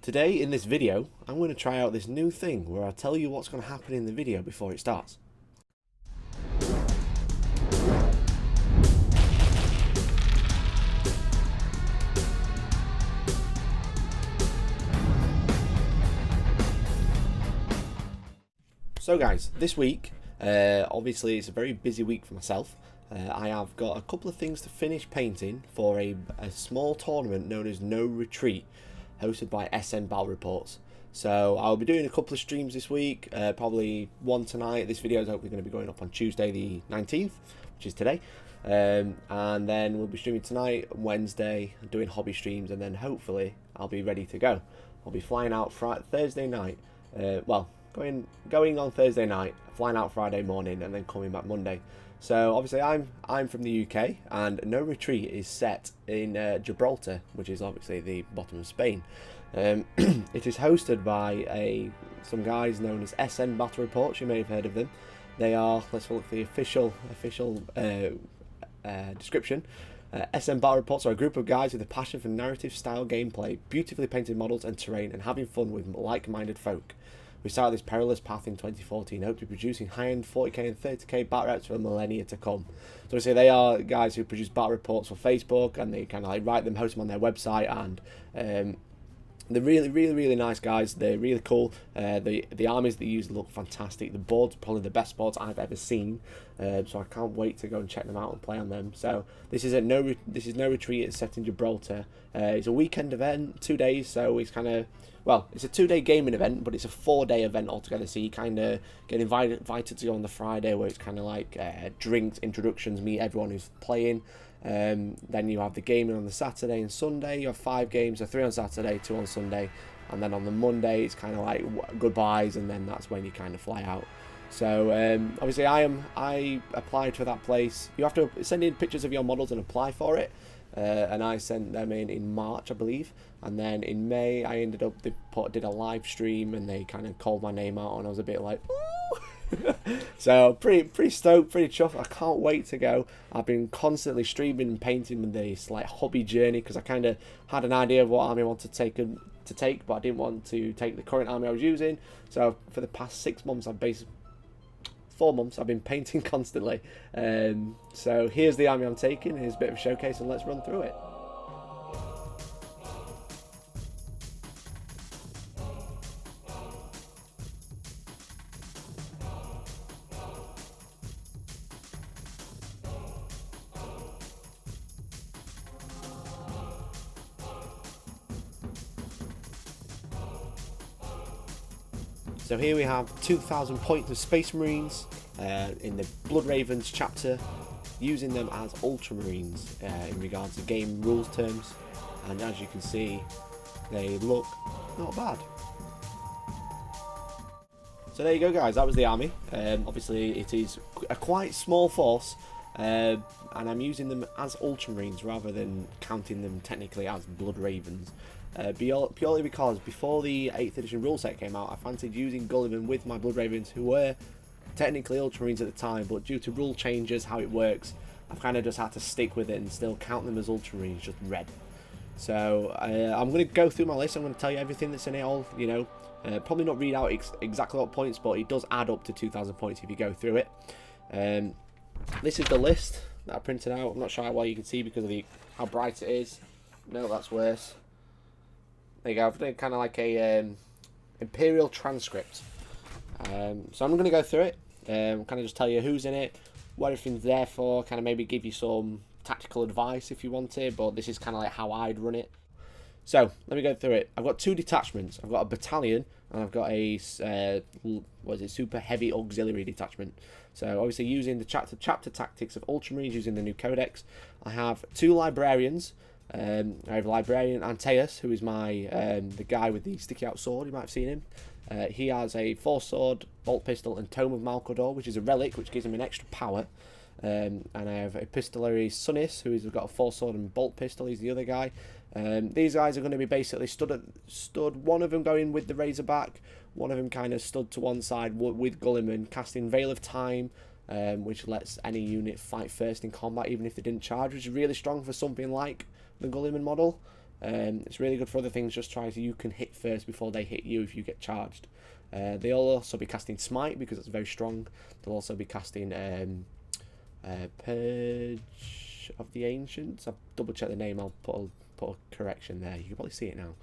Today in this video, I'm going to try out this new thing where I tell you what's going to happen in the video before it starts. So guys, this week, obviously it's a very busy week for myself. I have got a couple of things to finish painting for a small tournament known as No Retreat, hosted by SN Battle Reports. So I'll be doing a couple of streams this week, probably one tonight. This video is hopefully going to be going up on Tuesday the 19th, which is today. And then we'll be streaming tonight, Wednesday, doing hobby streams, and then hopefully I'll be ready to go. I'll be flying out Thursday night, going on Thursday night, flying out Friday morning, and then coming back Monday. So obviously I'm from the UK, and No Retreat is set in Gibraltar, which is obviously the bottom of Spain. It is hosted by some guys known as SN Battle Reports. You may have heard of them. They are, let's look at the official description. SN Battle Reports are a group of guys with a passion for narrative style gameplay, beautifully painted models and terrain, and having fun with like-minded folk. We started this perilous path in 2014, hope to be producing high-end 40k and 30k battle reps for millennia to come. So obviously they are guys who produce battle reports for Facebook, and they kind of like write them, host them on their website, and they're really nice guys. They're really cool. The armies they use look fantastic. The boards are probably the best boards I've ever seen. So I can't wait to go and check them out and play on them. So this is No Retreat. It's set in Gibraltar. It's a weekend event, 2 days. So it's kind of, well, it's a 2-day gaming event, but it's a 4-day event altogether. So you kind of get invited to go on the Friday, where it's kind of like drinks, introductions, meet everyone who's playing. Then you have the gaming on the Saturday and Sunday. You have 5 games, so 3 on Saturday, 2 on Sunday, and then on the Monday it's kind of like goodbyes, and then that's when you kind of fly out. So obviously I applied for that place. You have to send in pictures of your models and apply for it, and I sent them in March, I believe, and then in May I ended up did a live stream, and they kind of called my name out, and I was a bit like, ooh. So pretty stoked, pretty chuffed. I can't wait to go. I've been constantly streaming and painting with this like hobby journey, because I kind of had an idea of what army I wanted to take, but I didn't want to take the current army I was using. So for the past 6 months, 4 months, I've been painting constantly. So here's the army I'm taking. Here's a bit of a showcase, and let's run through it. So here we have 2,000 points of Space Marines in the Blood Ravens chapter, using them as Ultramarines in regards to game rules terms, and as you can see, they look not bad. So there you go guys, that was the army. Obviously it is a quite small force, and I'm using them as Ultramarines rather than counting them technically as Blood Ravens. Purely because before the 8th edition rule set came out, I fancied using Gulliman with my Blood Ravens, who were technically Ultramarines at the time, but due to rule changes, how it works, I've kind of just had to stick with it and still count them as Ultramarines, just red. So I'm going to go through my list. I'm going to tell you everything that's in it all, you know. Probably not read out exactly what points, but it does add up to 2,000 points if you go through it. This is the list that I printed out. I'm not sure how well you can see because of how bright it is. No, that's worse. There you go. I've done kind of like a Imperial transcript. So I'm going to go through it, kind of just tell you who's in it, what everything's there for, kind of maybe give you some tactical advice if you wanted, but this is kind of like how I'd run it. So let me go through it. I've got 2 detachments. I've got a battalion, and I've got a super heavy auxiliary detachment. So obviously using the chapter tactics of Ultramarines, using the new codex. I have 2 librarians. I have Librarian Antaeus, who is my the guy with the sticky out sword. You might have seen him. He has a 4-sword, bolt pistol, and Tome of Malcador, which is a relic, which gives him an extra power. And I have Epistolary Sunnis, who's got a 4-sword and bolt pistol. He's the other guy. These guys are going to be basically stood. One of them going with the Razorback, one of them kind of stood to one side with Gulliman, casting Veil of Time, which lets any unit fight first in combat, even if they didn't charge, which is really strong for something like the Gulliman model. It's really good for other things. Just try so you can hit first before they hit you if you get charged. They'll also be casting Smite because it's very strong. They'll also be casting Purge of the Ancients. I'll double check the name. I'll put a correction there. You can probably see it now.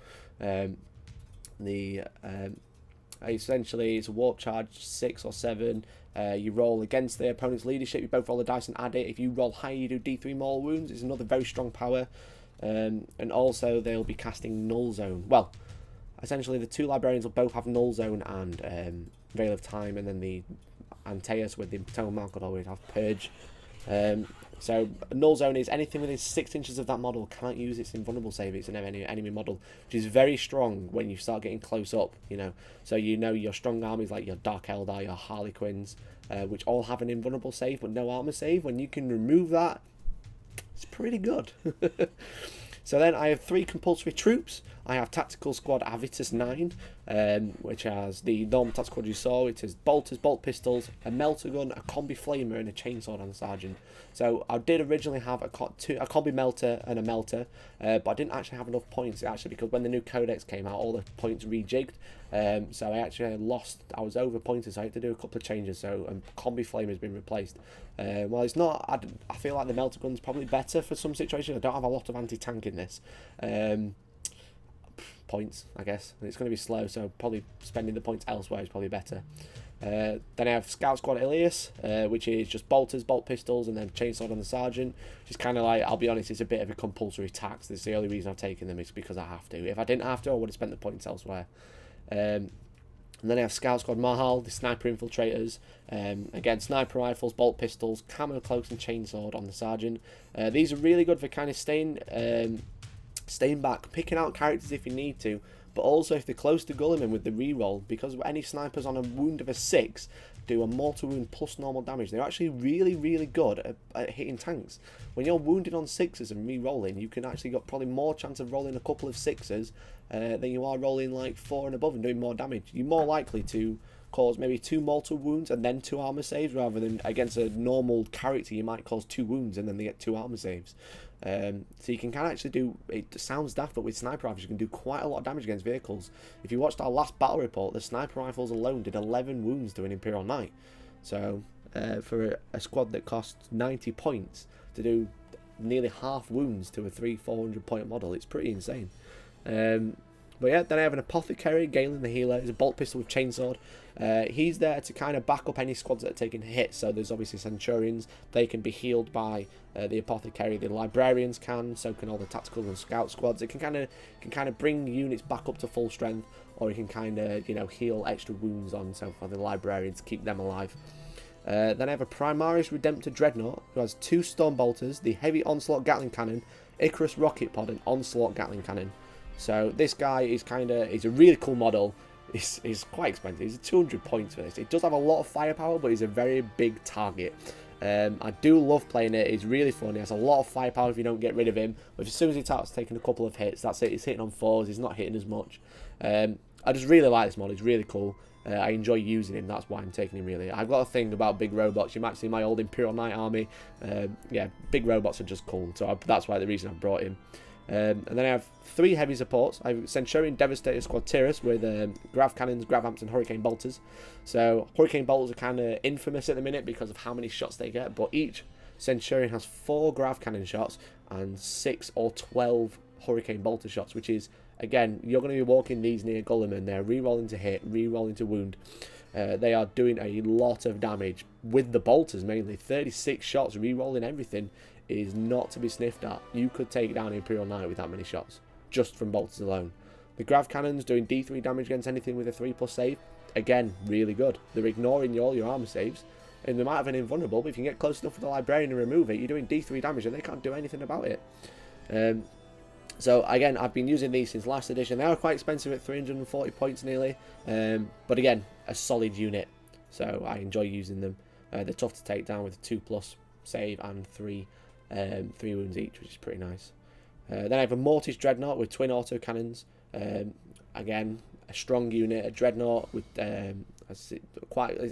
Essentially it's a warp charge 6 or 7. You roll against the opponent's leadership. You both roll the dice and add it. If you roll high, you do D3 more wounds. It's another very strong power. And also they'll be casting Null Zone. Well, essentially the 2 librarians will both have Null Zone and Veil of Time, and then the Antaeus with the Eternal Mark will always have Purge. So Null Zone is anything within 6 inches of that model can't use its invulnerable save. It's an enemy model, which is very strong when you start getting close up, you know. So you know your strong armies like your Dark Eldar, your Harlequins, which all have an invulnerable save but no armor save. When you can remove that, it's pretty good. So then I have 3 compulsory troops. I have Tactical Squad Avitus 9, which has the normal tactical squad you saw. It is bolters, bolt pistols, a melter gun, a combi flamer, and a chainsaw on the sergeant. So I did originally have a combi melter and a melter, but I didn't actually have enough points actually, because when the new codex came out, all the points rejigged. So I actually lost. I was over pointed, so I had to do a couple of changes. So combi flame has been replaced. Well, it's not. I feel like the melter gun's probably better for some situations. I don't have a lot of anti-tank in this. Points, I guess. It's going to be slow, so probably spending the points elsewhere is probably better. Then I have Scout Squad Ilias, which is just bolters, bolt pistols, and then chainsaw on the sergeant. Which is kind of like, I'll be honest, it's a bit of a compulsory tax. That's the only reason I've taken them, is because I have to. If I didn't have to, I would have spent the points elsewhere. And then I have Scout Squad Mahal, the sniper infiltrators. Again, sniper rifles, bolt pistols, camo cloaks, and chainsaw on the sergeant. These are really good for kind of staying back, picking out characters if you need to, but also if they're close to Gulliman with the reroll, because any snipers on a wound of a 6 do a mortal wound plus normal damage. They're actually really, really good at hitting tanks. When you're wounded on 6s and re-rolling, you can actually got probably more chance of rolling a couple of 6s than you are rolling like 4 and above and doing more damage. You're more likely to cause maybe 2 mortal wounds and then 2 armor saves, rather than against a normal character you might cause 2 wounds and then they get 2 armor saves. So you can kind of actually do, it sounds daft, but with sniper rifles you can do quite a lot of damage against vehicles. If you watched our last battle report, the sniper rifles alone did 11 wounds to an Imperial Knight. So for a squad that costs 90 points to do nearly half wounds to a 300-400 point model, it's pretty insane. But yeah, then I have an Apothecary, Galen the Healer. He's a bolt pistol with chainsword. He's there to kind of back up any squads that are taking hits. So there's obviously Centurions. They can be healed by the Apothecary. The Librarians can. So can all the tactical and scout squads. It can kind of bring units back up to full strength, or it can kind of heal extra wounds on. So for the Librarians, keep them alive. Then I have a Primaris Redemptor Dreadnought, who has 2 Storm Bolters, the Heavy Onslaught Gatling Cannon, Icarus Rocket Pod, and Onslaught Gatling Cannon. So this guy is he's a really cool model. He's quite expensive. He's 200 points for this. It does have a lot of firepower, but he's a very big target. I do love playing it. It's really fun. He has a lot of firepower if you don't get rid of him. But as soon as he starts taking a couple of hits, that's it. He's hitting on 4s. He's not hitting as much. I just really like this model. He's really cool. I enjoy using him. That's why I'm taking him, really. I've got a thing about big robots. You might see my old Imperial Knight army. Yeah, big robots are just cool. So that's why the reason I brought him. And then I have 3 heavy supports. I have Centurion Devastator Squad Tyrus with Grav Cannons, Grav Amps, and Hurricane Bolters. So Hurricane Bolters are kind of infamous at the minute because of how many shots they get, but each Centurion has 4 Grav Cannon shots and 6 or 12 Hurricane Bolter shots, which is, again, you're going to be walking these near Gulliman. They're re-rolling to hit, re-rolling to wound. They are doing a lot of damage with the bolters mainly. 36 shots, re-rolling everything, is not to be sniffed at. You could take down Imperial Knight with that many shots, just from bolters alone. The Grav Cannons doing D3 damage against anything with a 3+ save. Again, really good. They're ignoring all your armor saves, and they might have an invulnerable, but if you can get close enough with the Librarian and remove it, you're doing D3 damage, and they can't do anything about it. So again, I've been using these since last edition. They are quite expensive at 340 points nearly, but again, a solid unit. So I enjoy using them. They're tough to take down with a 2+ save and 3 wounds each, which is pretty nice. Then I have a Mortis Dreadnought with twin auto cannons. Again, a strong unit, a Dreadnought with It's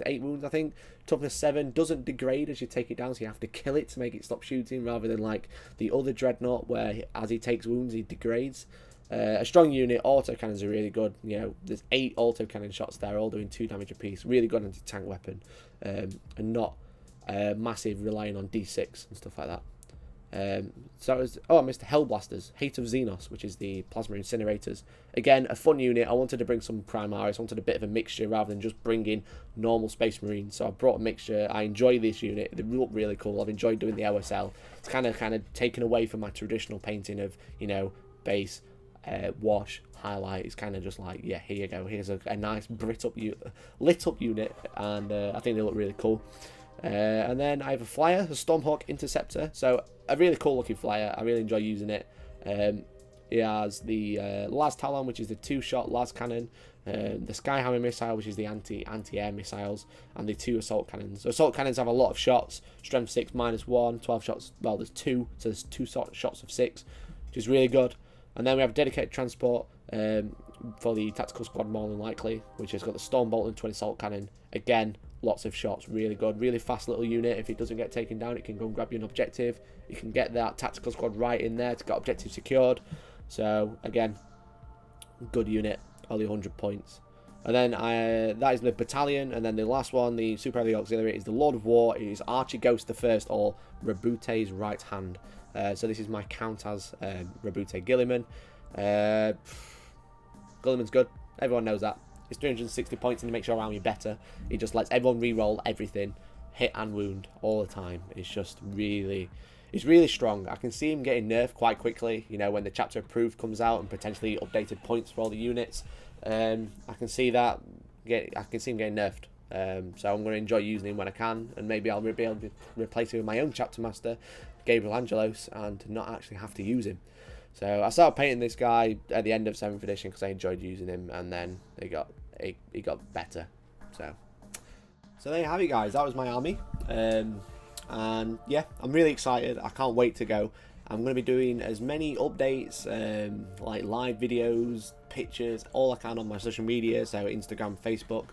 8 wounds, I think. Toughness 7, doesn't degrade as you take it down, so you have to kill it to make it stop shooting, rather than like the other Dreadnought where as he takes wounds he degrades. A strong unit. Autocannons are really good. You know, there's 8 autocannon shots there, all doing 2 damage apiece. Really good anti-tank weapon, and not massive, relying on D6 and stuff like that. So it was, I missed Hellblasters, Hate of Xenos, which is the plasma incinerators. Again, a fun unit. I wanted to bring some Primaris. I wanted a bit of a mixture rather than just bringing normal Space Marines. So I brought a mixture. I enjoy this unit. They look really cool. I've enjoyed doing the OSL. It's kind of taken away from my traditional painting of, you know, base, wash, highlight. It's kind of just like, yeah, here you go. Here's a nice lit up unit, and I think they look really cool. And then I have a flyer, a Stormhawk Interceptor. So a really cool looking flyer. I really enjoy using it. It has the Las Talon, which is the 2-shot Las cannon, the Skyhammer missile, which is the anti-air missiles, and the 2 assault cannons. So assault cannons have a lot of shots. Strength 6 -1, 12 shots. Well, there's 2, so there's 2 shots of 6, which is really good. And then we have dedicated transport for the tactical squad, more than likely, which has got the Stormbolt and 20 assault cannon. Again, lots of shots, really good, really fast little unit. If it doesn't get taken down, it can go and grab you an objective. You can get that tactical squad right in there to get objective secured. So again, good unit, only 100 points. And then that is the battalion. And then the last one, the super heavy auxiliary, is the Lord of War. It is Archie Ghost the First, or Rabute's right hand. So this is my count as Rabute Gilliman. Gilliman's good. Everyone knows that. It's 360 points, and he makes your army better. He just lets everyone re-roll everything, hit and wound all the time. It's just really, it's really strong. I can see him getting nerfed quite quickly. You know, when the chapter approved comes out and potentially updated points for all the units. I can see that. I can see him getting nerfed. So I'm going to enjoy using him when I can, and maybe I'll be able to replace him with my own chapter master, Gabriel Angelos, and not actually have to use him. So I started painting this guy at the end of 7th edition because I enjoyed using him, and then he got better. So there you have it, guys. That was my army, and yeah, I'm really excited. I can't wait to go. I'm going to be doing as many updates, like live videos, pictures, all I can on my social media, so Instagram, Facebook.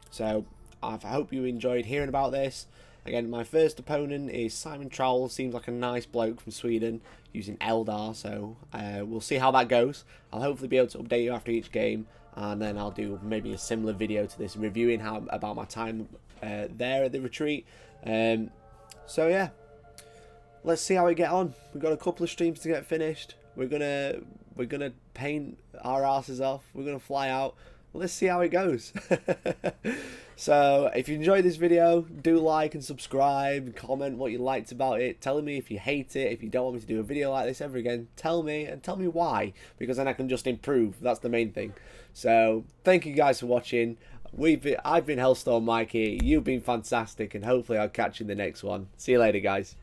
So I hope you enjoyed hearing about this. Again, my first opponent is Simon Trowell. Seems like a nice bloke from Sweden, using Eldar, so we'll see how that goes. I'll hopefully be able to update you after each game, and then I'll do maybe a similar video to this, reviewing about my time there at the retreat. So yeah, let's see how we get on. We've got a couple of streams to get finished. We're gonna paint our asses off. We're gonna fly out. Well, let's see how it goes. So if you enjoyed this video, do like and subscribe, comment what you liked about it, tell me if you hate it, if you don't want me to do a video like this ever again, tell me, and tell me why, because then I can just improve. That's the main thing. So thank you guys for watching. I've been Hellstorm Mikey, you've been fantastic, and hopefully I'll catch you in the next one. See you later, guys.